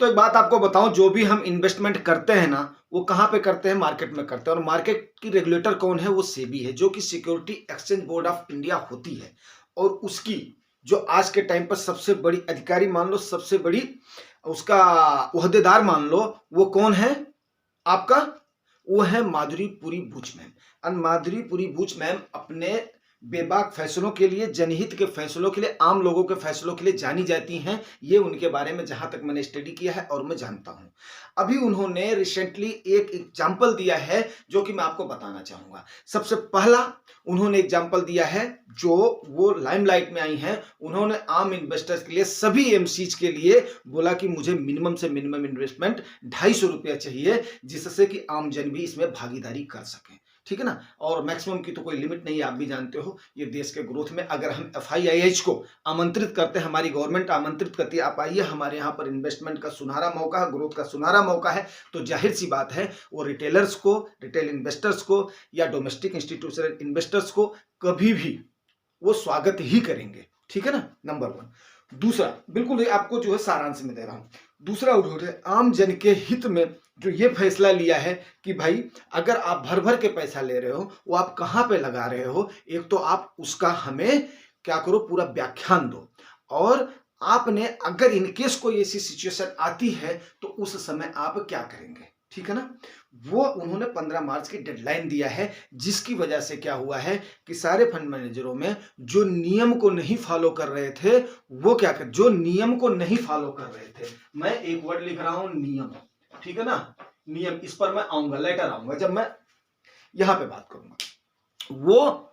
दोस्तों एक बात आपको बताऊं, जो भी हम इन्वेस्टमेंट करते हैं ना, वो कहाँ पे करते हैं? मार्केट में करते हैं। और मार्केट की रेगुलेटर कौन है? वो सेबी है, जो कि security exchange board of India होती है। और उसकी जो आज के टाइम पर सबसे बड़ी अधिकारी मान लो, सबसे बड़ी उसका ओहदेदार मान लो, वो कौन है आपका? वो है माधुरी पुरी बुच मैम। और माधुरी पुरी बुच मैम अपने बेबाक फैसलों के लिए, जनहित के फैसलों के लिए, आम लोगों के फैसलों के लिए जानी जाती हैं। ये उनके बारे में जहां तक मैंने स्टडी किया है और मैं जानता हूं। अभी उन्होंने रिसेंटली एक एग्जाम्पल दिया है जो कि मैं आपको बताना चाहूंगा। सबसे पहला उन्होंने एग्जाम्पल दिया है, जो वो लाइमलाइट में आई हैं। उन्होंने आम इन्वेस्टर्स के लिए, सभी एमसीज के लिए बोला कि मुझे मिनिमम से मिनिमम इन्वेस्टमेंट 250 रुपया चाहिए, जिससे कि आम जन भी इसमें भागीदारी कर सके। ठीक है ना? और मैक्सिमम की तो कोई लिमिट नहीं है, आप भी जानते हो। ये देश के ग्रोथ में अगर हम एफआईआईएच को आमंत्रित करते हैं, हमारी गवर्नमेंट आमंत्रित करती है, आप आइए, हमारे यहाँ पर इन्वेस्टमेंट का सुनहरा मौका है, ग्रोथ का सुनहरा मौका है, तो जाहिर सी बात है वो रिटेलर्स को, रिटेल इन्वेस्टर्स को या डोमेस्टिक इंस्टीट्यूशनल इन्वेस्टर्स को कभी भी वो स्वागत ही करेंगे। ठीक है ना? नंबर 1। दूसरा, बिल्कुल आपको जो है सारांश में दे रहा हूं। दूसरा, उन्होंने आम जन के हित में जो ये फैसला लिया है कि भाई अगर आप भर भर के पैसा ले रहे हो, वो आप कहां पे लगा रहे हो, एक तो आप उसका हमें क्या करो, पूरा व्याख्यान दो। और आपने अगर इनकेस कोई ऐसी सिचुएशन आती है तो उस समय आप क्या करेंगे? ठीक है ना? वो उन्होंने 15 मार्च की डेडलाइन दिया है, जिसकी वजह से क्या हुआ है कि सारे फंड मैनेजरों में जो नियम को नहीं फॉलो कर रहे थे, वो क्या कर, जो नियम को नहीं फॉलो कर रहे थे, मैं एक वर्ड लिख रहा हूं, नियम। ठीक है ना? नियम, इस पर मैं आऊंगा, लेटर आऊंगा जब मैं यहां पे बात करूंगा। वो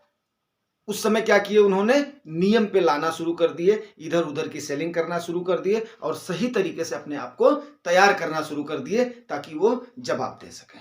उस समय क्या किए, उन्होंने नियम पे लाना शुरू कर दिए, इधर उधर की सेलिंग करना शुरू कर दिए और सही तरीके से अपने आप को तैयार करना शुरू कर दिए ताकि वो जवाब दे सकें।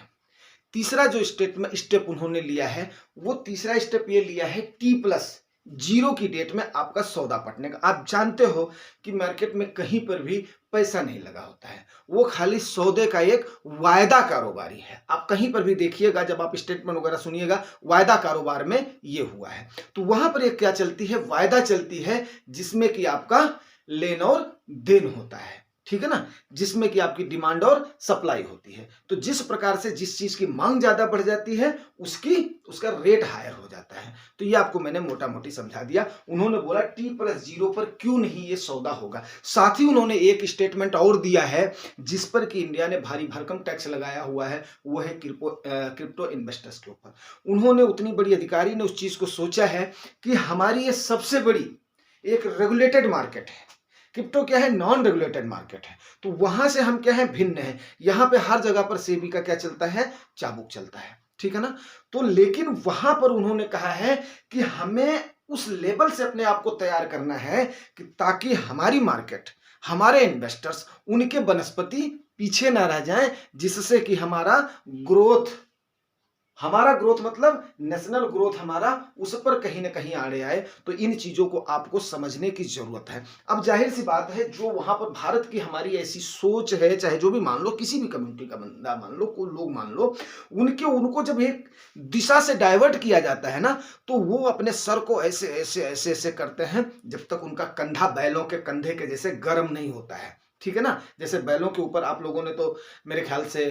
तीसरा जो स्टेप उन्होंने लिया है, वो तीसरा स्टेप ये लिया है T+0 की डेट में आपका सौदा पटने का। आप जानते हो कि मार्केट में कहीं पर भी पैसा नहीं लगा होता है, वो खाली सौदे का एक वायदा कारोबारी है। आप कहीं पर भी देखिएगा, जब आप स्टेटमेंट वगैरह सुनिएगा, वायदा कारोबार में ये हुआ है। तो वहां पर एक क्या चलती है, वायदा चलती है, जिसमें कि आपका लेन और देन होता है। ठीक है ना? जिसमें कि आपकी डिमांड और सप्लाई होती है। तो जिस प्रकार से जिस चीज की मांग ज्यादा बढ़ जाती है, उसका रेट हायर हो जाता है। तो ये आपको मैंने मोटा मोटी समझा दिया। उन्होंने बोला T+0 पर क्यों नहीं ये सौदा होगा। साथ ही उन्होंने एक स्टेटमेंट और दिया है, जिस पर कि इंडिया ने भारी भरकम टैक्स लगाया हुआ है, वो है क्रिप्टो इन्वेस्टर्स के ऊपर। उन्होंने, उतनी बड़ी अधिकारी ने उस चीज को सोचा है कि हमारी ये सबसे बड़ी एक रेगुलेटेड मार्केट है। क्रिप्टो क्या है? नॉन रेगुलेटेड मार्केट है। तो वहां से हम क्या है, भिन्न है। यहां पे हर जगह पर सेबी का क्या चलता है, चाबुक चलता है। ठीक है ना? तो लेकिन वहां पर उन्होंने कहा है कि हमें उस लेवल से अपने आप को तैयार करना है कि ताकि हमारी मार्केट, हमारे इन्वेस्टर्स, उनके बनस्पति पीछे ना रह जाएं, जिससे कि हमारा ग्रोथ मतलब नेशनल ग्रोथ हमारा उस पर कहीं ना कहीं आड़े आए। तो इन चीजों को आपको समझने की जरूरत है। अब जाहिर सी बात है, जो वहां पर भारत की हमारी ऐसी सोच है, चाहे जो भी मान लो, किसी भी कम्युनिटी का बंदा मान लो, कोई लोग मान लो, उनको जब एक दिशा से डाइवर्ट किया जाता है ना, तो वो अपने सर को ऐसे ऐसे ऐसे ऐसे करते हैं जब तक उनका कंधा बैलों के कंधे के जैसे गर्म नहीं होता है। ठीक है ना? जैसे बैलों के ऊपर आप लोगों ने तो मेरे ख्याल से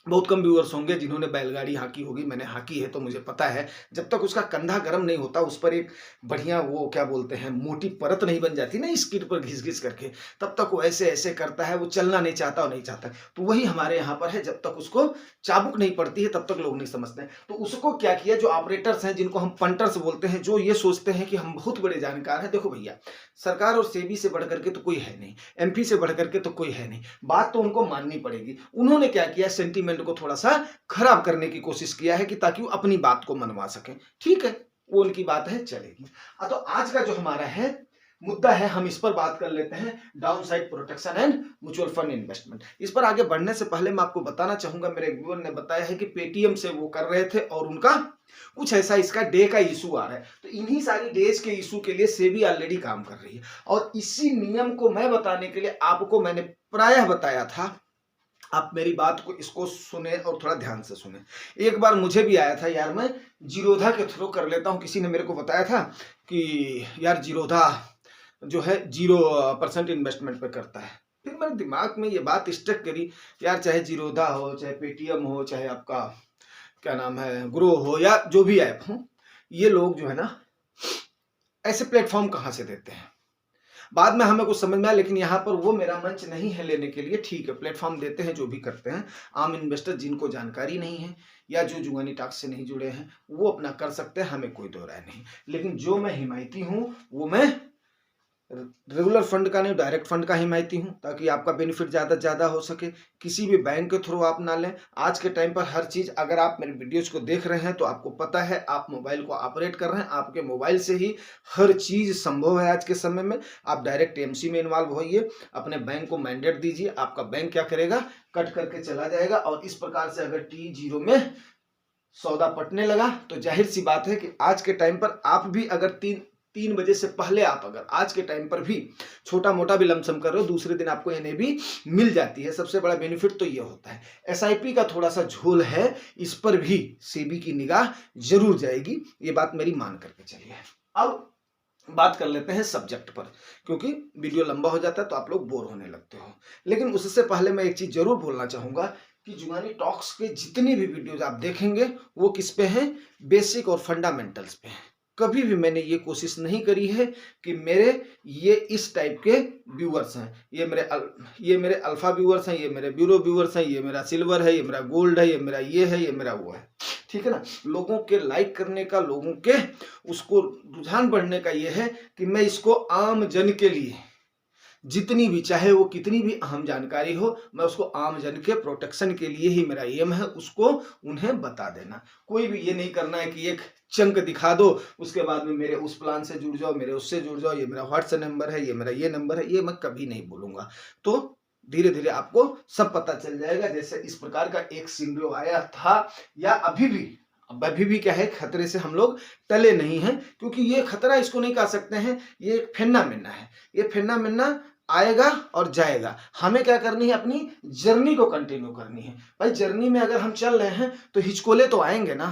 बहुत कम व्यूअर्स होंगे जिन्होंने बैलगाड़ी हाँकी होगी, मैंने हाँकी है तो मुझे पता है, जब तक उसका कंधा गर्म नहीं होता, उस पर एक बढ़िया वो क्या बोलते हैं, मोटी परत नहीं बन जाती ना स्किड पर घिस घिस करके, तब तक वो ऐसे ऐसे करता है, वो चलना नहीं चाहता और नहीं चाहता। तो वही हमारे यहाँ पर है, जब तक उसको चाबुक नहीं पड़ती है तब तक लोग नहीं समझते हैं। तो उसको क्या किया, जो ऑपरेटर्स हैं, जिनको हम पंटर्स बोलते हैं, जो ये सोचते हैं कि हम बहुत बड़े जानकार हैं, देखो भैया, सरकार और सेबी से बढ़ करके तो कोई है नहीं, एमपी से बढ़ करके तो कोई है नहीं, बात तो उनको माननी पड़ेगी। उन्होंने क्या किया, सेंटीमेंट को थोड़ा सा खराब करने की कोशिश किया है कि ताकि वो अपनी बात को मनवा सके। ठीक है, वो उनकी बात है, चलेगी। तो आज का जो हमारा है मुद्दा है, हम इस पर बात कर लेते हैं, down side protection and mutual fund investment. इस पर आगे बढ़ने से पहले मैं आपको बताना चाहूंगा, मेरे एक व्यूअर ने बताया है कि पेटीएम से वो कर रहे थे और उनका कुछ ऐसा इसका डे का इशू आ रहा है। तो इन्हीं सारी डेज के इशू के लिए सेबी ऑलरेडी काम कर रही है, और इसी नियम को मैं बताने के लिए आपको मैंने प्रायः बताया था। आप मेरी बात को इसको सुने और थोड़ा ध्यान से सुने। एक बार मुझे भी आया था, यार मैं जीरोधा के थ्रू कर लेता हूं, किसी ने मेरे को बताया था कि यार जीरोधा जो है 0% इन्वेस्टमेंट पे करता है। फिर फिर मेरे दिमाग में ये बात स्टक करी, यार चाहे जीरोधा हो, चाहे पेटीएम हो, चाहे आपका क्या नाम है ग्रो हो, या जो भी ऐप हो, ये लोग जो है ना ऐसे प्लेटफॉर्म कहाँ से देते हैं। बाद में हमें कुछ समझ में आया, लेकिन यहाँ पर वो मेरा मंच नहीं है लेने के लिए। ठीक है, प्लेटफॉर्म देते हैं जो भी करते हैं, आम इन्वेस्टर जिनको जानकारी नहीं है या जो जुगानी टॉक्स से नहीं जुड़े हैं वो अपना कर सकते हैं, हमें कोई दो राय नहीं। लेकिन जो मैं हिमायती हूँ वो मैं रेगुलर फंड का नहीं, डायरेक्ट फंड का हिमायती हूँ, ताकि आपका बेनिफिट ज़्यादा से ज़्यादा हो सके। किसी भी बैंक के थ्रू आप ना लें। आज के टाइम पर हर चीज़, अगर आप मेरे वीडियोज़ को देख रहे हैं तो आपको पता है, आप मोबाइल को ऑपरेट कर रहे हैं, आपके मोबाइल से ही हर चीज़ संभव है आज के समय में। आप डायरेक्ट एमसी में इन्वॉल्व होइए, अपने बैंक को मैंडेट दीजिए, आपका बैंक क्या करेगा, कट करके चला जाएगा। और इस प्रकार से अगर T0 में सौदा पटने लगा तो जाहिर सी बात है कि आज के टाइम पर आप भी अगर 3 बजे से पहले आप अगर आज के टाइम पर भी छोटा मोटा भी लमसम कर रहे हो, दूसरे दिन आपको एनए भी मिल जाती है। सबसे बड़ा बेनिफिट तो ये होता है। एसआईपी का थोड़ा सा झोल है, इस पर भी सेबी की निगाह जरूर जाएगी, ये बात मेरी मान करके चलिए। अब बात कर लेते हैं सब्जेक्ट पर, क्योंकि वीडियो लंबा हो जाता है तो आप लोग बोर होने लगते हो। लेकिन उससे पहले मैं एक चीज जरूर बोलना चाहूंगा कि जुगानी टॉक्स के जितनी भी वीडियोज आप देखेंगे वो किस पे हैं, बेसिक और फंडामेंटल्स पे हैं। कभी भी मैंने ये कोशिश नहीं करी है कि मेरे ये इस टाइप के व्यूअर्स हैं, ये मेरे अल्फा व्यूअर्स हैं, ये मेरे ब्यूरो व्यूअर्स हैं, ये मेरा सिल्वर है, ये मेरा गोल्ड है, ये मेरा ये है, ये मेरा वो है। ठीक है ना, लोगों के लाइक करने का, लोगों के उसको रुझान बढ़ने का ये है कि मैं इसको आम जन के लिए जितनी भी, चाहे वो कितनी भी अहम जानकारी हो, मैं उसको आम जन के प्रोटेक्शन के लिए ही मेरा एम है उसको उन्हें बता देना। कोई भी ये नहीं करना है कि एक चंक दिखा दो उसके बाद में मेरे उस प्लान से जुड़ जाओ, मेरे उससे जुड़ जाओ, ये मेरा व्हाट्सएप नंबर है, ये मेरा ये नंबर है, ये मैं कभी नहीं बोलूंगा। तो धीरे धीरे आपको सब पता चल जाएगा। जैसे इस प्रकार का एक सिनेरियो आया था, या अभी भी क्या है, खतरे से हम लोग टले नहीं हैं, क्योंकि ये खतरा इसको नहीं कह सकते हैं, ये एक फेन्ना मिन्ना है। ये फेन्ना मिन्ना आएगा और जाएगा। हमें क्या करनी है, अपनी जर्नी को कंटिन्यू करनी है। भाई जर्नी में अगर हम चल रहे हैं तो हिचकोले तो आएंगे ना,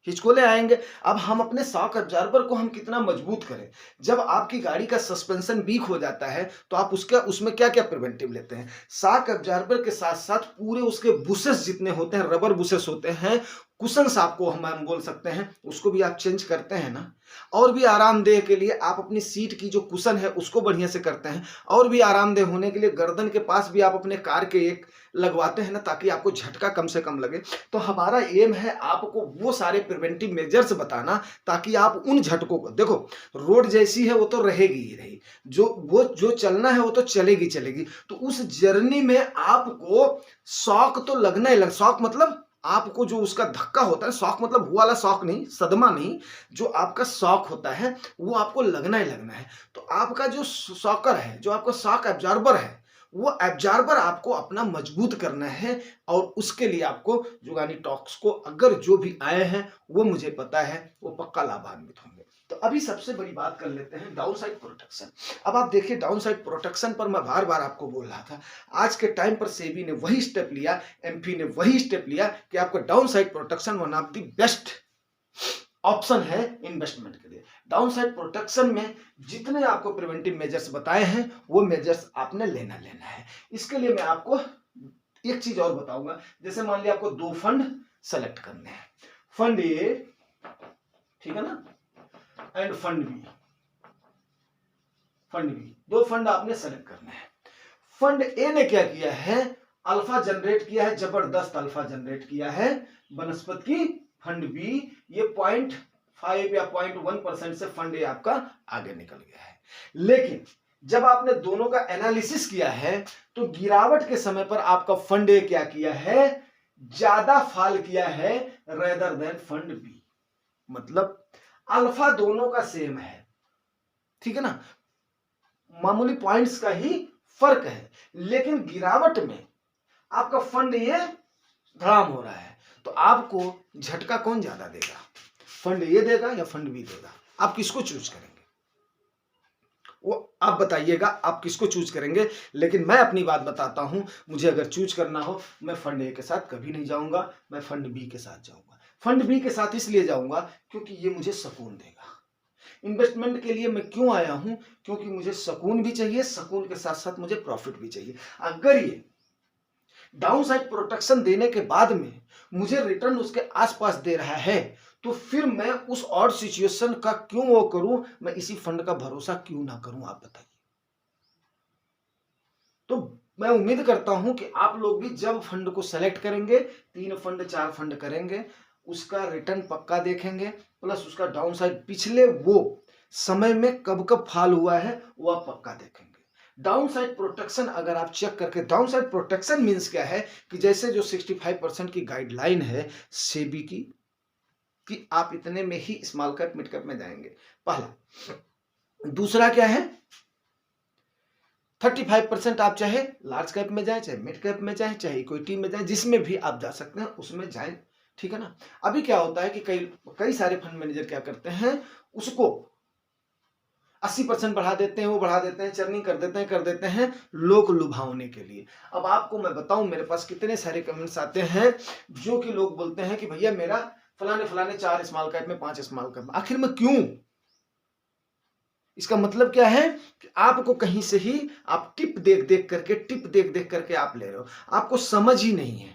हिचकोले आएंगे। अब हम अपने शॉक अब्जॉर्बर को हम कितना मजबूत करें। जब आपकी गाड़ी का सस्पेंशन वीक हो जाता है तो आप उसमें क्या क्या प्रिवेंटिव लेते हैं। शॉक अब्जॉर्बर के साथ साथ पूरे उसके बुशेस जितने होते हैं, रबर बुशेस होते हैं, कुशंस आपको हम बोल सकते हैं, उसको भी आप चेंज करते हैं ना। और भी आरामदेह के लिए आप अपनी सीट की जो कुशन है उसको बढ़िया से करते हैं। और भी आरामदेह होने के लिए गर्दन के पास भी आप अपने कार के एक लगवाते हैं ना, ताकि आपको झटका कम से कम लगे। तो हमारा एम है आपको वो सारे प्रिवेंटिव मेजर्स बताना, ताकि आप उन झटकों को देखो। रोड जैसी है वो तो रहेगी ही रही, जो चलना है वो तो चलेगी। तो उस जर्नी में आपको शॉक तो लगना ही लग। शॉक मतलब आपको जो उसका धक्का होता है, शॉक मतलब वो वाला शॉक नहीं, सदमा नहीं, जो आपका शॉक होता है वो आपको लगना ही लगना है। तो आपका जो शॉकर है, जो आपका शॉक एब्जॉर्बर है, वो एब्जॉर्बर आपको अपना मजबूत करना है। और उसके लिए आपको जुगानी टॉक्स को अगर जो भी आए हैं वो मुझे पता है वो पक्का लाभान्वित होंगे। तो अभी सबसे बड़ी बात कर लेते हैं डाउन साइड प्रोटेक्शन। अब आप देखिए, डाउन साइड प्रोटेक्शन पर मैं बार बार आपको बोल रहा था, आज के टाइम पर सेबी ने वही स्टेप लिया, एमपी ने वही स्टेप लिया कि आपका down side protection one of the best option है इन्वेस्टमेंट के लिए। डाउन साइड प्रोटेक्शन में जितने आपको प्रिवेंटिव मेजर्स बताए हैं वो मेजर्स आपने लेना है। इसके लिए मैं आपको एक चीज और बताऊंगा। जैसे मान लिया आपको 2 फंड सेलेक्ट करने हैं, फंड ए, ठीक है ना, एंड फंड बी। 2 फंड आपने सेलेक्ट करने हैं। फंड ए ने क्या किया है, अल्फा जनरेट किया है, जबरदस्त अल्फा जनरेट किया है बनस्पत की। फंड बी ये 0.5 या 0.1% से फंड ए आपका आगे निकल गया है। लेकिन जब आपने दोनों का एनालिसिस किया है तो गिरावट के समय पर आपका फंड ए क्या किया है, ज्यादा फॉल किया है रेदर देन फंड बी। मतलब अल्फा दोनों का सेम है, ठीक है ना, मामूली पॉइंट्स का ही फर्क है, लेकिन गिरावट में आपका फंड ये धड़ाम हो रहा है। तो आपको झटका कौन ज्यादा देगा, फंड ये देगा या फंड बी देगा? आप किसको चूज करेंगे वो आप बताइएगा, आप किसको चूज करेंगे। लेकिन मैं अपनी बात बताता हूं, मुझे अगर चूज करना हो मैं फंड ए के साथ कभी नहीं जाऊंगा, मैं फंड बी के साथ जाऊंगा। फंड बी के साथ इसलिए जाऊंगा क्योंकि ये मुझे सुकून देगा। इन्वेस्टमेंट के लिए मैं क्यों आया हूं? क्योंकि मुझे सुकून भी चाहिए, सुकून के साथ साथ मुझे प्रॉफिट भी चाहिए। अगर ये डाउन साइड प्रोटेक्शन देने के बाद में मुझे रिटर्न उसके आसपास दे रहा है, तो फिर मैं उस ऑड सिचुएशन का क्यों वो करूं, मैं इसी फंड का भरोसा क्यों ना करूं, आप बताइए। तो मैं उम्मीद करता हूं कि आप लोग भी जब फंड को सेलेक्ट करेंगे, 3 फंड 4 फंड करेंगे, उसका रिटर्न पक्का देखेंगे, प्लस उसका डाउन साइड पिछले वो समय में कब कब फॉल हुआ है वो आप पक्का देखेंगे। डाउन साइड प्रोटेक्शन अगर आप चेक करके, डाउन साइड प्रोटेक्शन मीन्स क्या है कि जैसे जो 65% की गाइडलाइन है सेबी की कि आप इतने में ही स्मॉल कैप मिड कैप में जाएंगे, पहला। दूसरा क्या है, 35% आप चाहे लार्ज कैप में जाएं, चाहे मिड कैप में जाएं, चाहे इक्विटी में जाएं, जिसमें भी आप जा सकते हैं उसमें जाएं, ठीक है ना। अभी क्या होता है कि कई सारे फंड मैनेजर क्या करते हैं, उसको 80% बढ़ा देते हैं, वो बढ़ा देते हैं, चर्निंग कर देते हैं लोग लुभावने के लिए। अब आपको मैं बताऊं, मेरे पास कितने सारे कमेंट्स आते हैं जो कि लोग बोलते हैं कि भैया मेरा फलाने फलाने 4 स्मॉल कैप में 5 स्मॉल कैप में, आखिर में क्यों? इसका मतलब क्या है कि आपको कहीं से ही आप टिप देख देख करके आप ले रहे हो, आपको समझ ही नहीं है।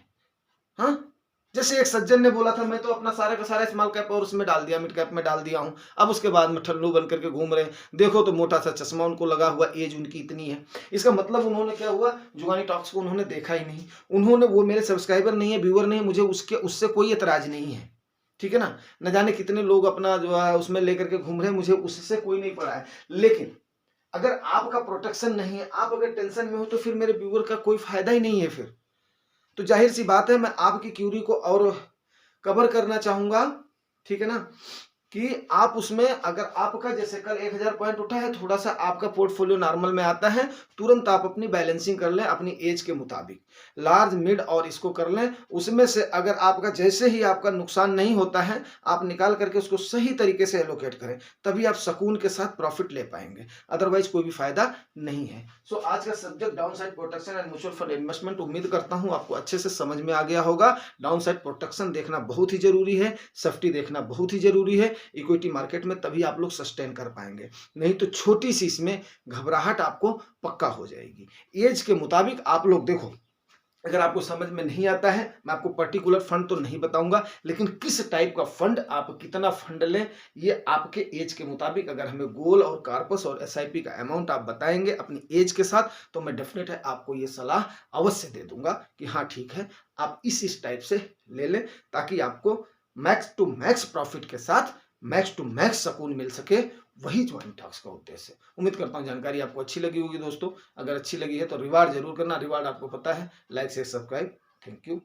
हाँ, जैसे एक सज्जन ने बोला था मैं तो अपना सारे का सारा स्मॉल कैप और उसमें डाल दिया, मिड कैप में डाल दिया हूं, अब उसके बाद में ठल्लू बन करके घूम रहे हैं। देखो तो मोटा सा चश्मा उनको लगा हुआ, एज उनकी इतनी है। इसका मतलब उन्होंने क्या हुआ, जुगानी टॉक्स को उन्होंने देखा ही नहीं। उन्होंने, वो मेरे सब्सक्राइबर नहीं है, व्यूअर नहीं है, मुझे उससे कोई एतराज नहीं है, ठीक है ना। न जाने कितने लोग अपना जो है उसमें लेकर के घूम रहे हैं, मुझे उससे कोई नहीं पड़ा है। लेकिन अगर आपका प्रोटेक्शन नहीं है, आप अगर टेंशन में हो, तो फिर मेरे व्यूअर का कोई फायदा ही नहीं है फिर। तो जाहिर सी बात है मैं आपकी क्यूरी को और कवर करना चाहूंगा, ठीक है ना, कि आप उसमें अगर आपका जैसे कल 1000 पॉइंट उठा है, थोड़ा सा आपका पोर्टफोलियो नॉर्मल में आता है, तुरंत आप अपनी बैलेंसिंग कर लें अपनी एज के मुताबिक, लार्ज मिड और इसको कर लें। उसमें से अगर आपका जैसे ही आपका नुकसान नहीं होता है, आप निकाल करके उसको सही तरीके से एलोकेट करें, तभी आप सुकून के साथ प्रॉफिट ले पाएंगे, अदरवाइज कोई भी फायदा नहीं है। सो आज का subject down side protection and mutual fund investment, उम्मीद करता हूं आपको अच्छे से समझ में आ गया होगा। डाउन साइड प्रोटेक्शन देखना बहुत ही जरूरी है, सेफ्टी देखना बहुत ही जरूरी है इक्विटी मार्केट में, तभी आप लोग सस्टेन कर पाएंगे, नहीं तो छोटी सी इसमें घबराहट आपको पक्का हो जाएगी। एज के मुताबिक आप लोग देखो, अगर आपको समझ में नहीं आता है, मैं आपको पर्टिकुलर फंड तो नहीं बताऊंगा, लेकिन किस टाइप का फंड, आप कितना फंड लें, ये आपके एज के मुताबिक, अगर हमें गोल और कार्पस और एसआईपी का अमाउंट आप बताएंगे अपनी एज के साथ, तो मैं डेफिनेट है आपको ये सलाह अवश्य दे दूंगा कि हाँ ठीक है, आप इस टाइप से ले लें, ताकि आपको मैक्स टू मैक्स प्रॉफिट के साथ मैक्स टू मैक्स सुकून मिल सके। वही ज्वाइन टॉक्स का उद्देश्य है। उम्मीद करता हूं जानकारी आपको अच्छी लगी होगी दोस्तों। अगर अच्छी लगी है तो रिवार्ड जरूर करना, रिवार्ड आपको पता है, like share subscribe. Thank you.